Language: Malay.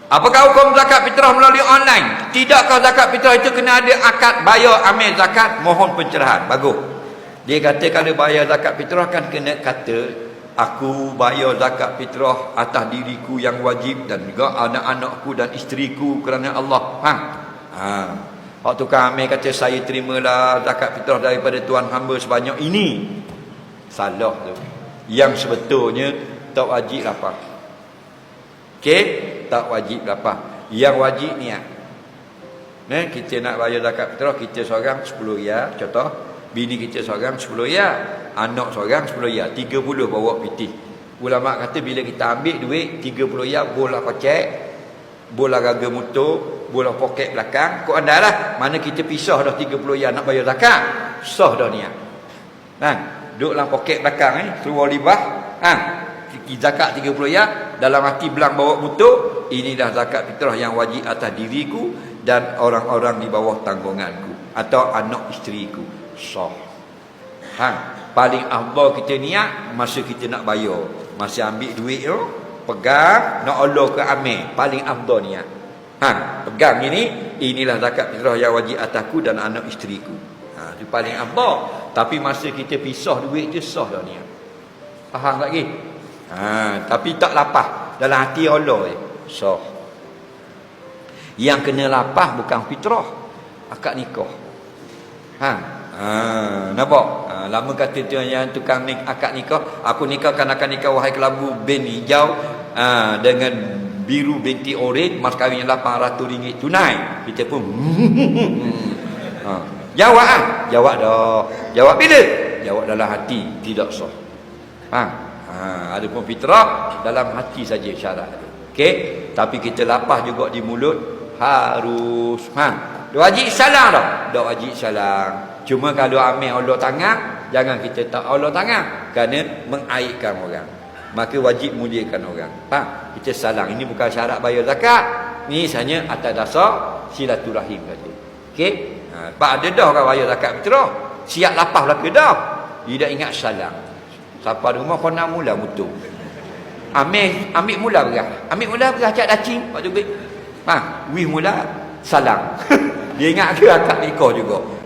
Apakah hukum zakat fitrah melalui online? Tidakkah zakat fitrah itu kena ada akad bayar amil zakat? Mohon pencerahan. Bagus. Dia kata kalau bayar zakat fitrah kan kena kata, aku bayar zakat fitrah atas diriku yang wajib dan juga anak-anakku dan isteriku kerana Allah. Waktu kami kata saya terimalah zakat fitrah daripada tuan hamba sebanyak ini. Salah tu. Yang sebetulnya tak wajib lapar. Okey, tak wajib lapar. Yang wajib niat. Kita nak bayar zakat fitrah, kita seorang 10 riyal, contoh, bini kita seorang 10 riyal, anak seorang 10 riyal, 30 bawa piti. Ulama kata bila kita ambil duit 30 riyal, bola pakai, bola raga motor, bola poket belakang, kau andalah mana kita pisah dah 30 riyal nak bayar zakat, sah dah niat. Duduk dalam poket belakang seluar libah, zakat 30 riyal, dalam hati belang bawa motor, inilah zakat fitrah yang wajib atas diriku dan orang-orang di bawah tanggunganku atau anak isteriku. Sah. Paling afdal kita niat masa kita nak bayar, masa ambil duit tu, pegang nak Allah ke amil, paling afdal niat. Pegang inilah zakat fitrah yang wajib atasku dan anak isteriku. Itu paling afdal. Tapi masa kita pisah duit je sah dah niat. Faham lagi? Tapi tak lapah dalam hati Allah sah. Yang kena lapah bukan fitrah, akad nikah. Nampak? Lama kata tu yang tukang akad nikah, aku nikahkan akad nikah wahai kelabu bin hijau dengan biru binti oren, mas kahwin RM800 tunai. Kita pun jawab jawab dah. Jawab bila? Jawab dalam hati, tidak sah. Ada pun fitrah dalam hati saja syarat. Okey, tapi kita lapah juga di mulut harus. Wajib salam dah. Tak wajib salam. Cuma kalau amil Allah tangan, jangan kita tak Allah tangan kerana mengaibkan orang. Maka wajib muliakan orang. Kita salam. Ini bukan syarat bayar zakat. Ini hanya atas dasar silaturahim saja. Okey? Pak ada dah orang bayar zakat fitrah. Siap lapah lah ke dah. Tidak ingat salam. Siapa di rumah kau nak mula mutu. Ambil mula berah. Ambil mula berah cak dacing. Pak tu wih mula salam. Dia ingat ke akad nikah juga.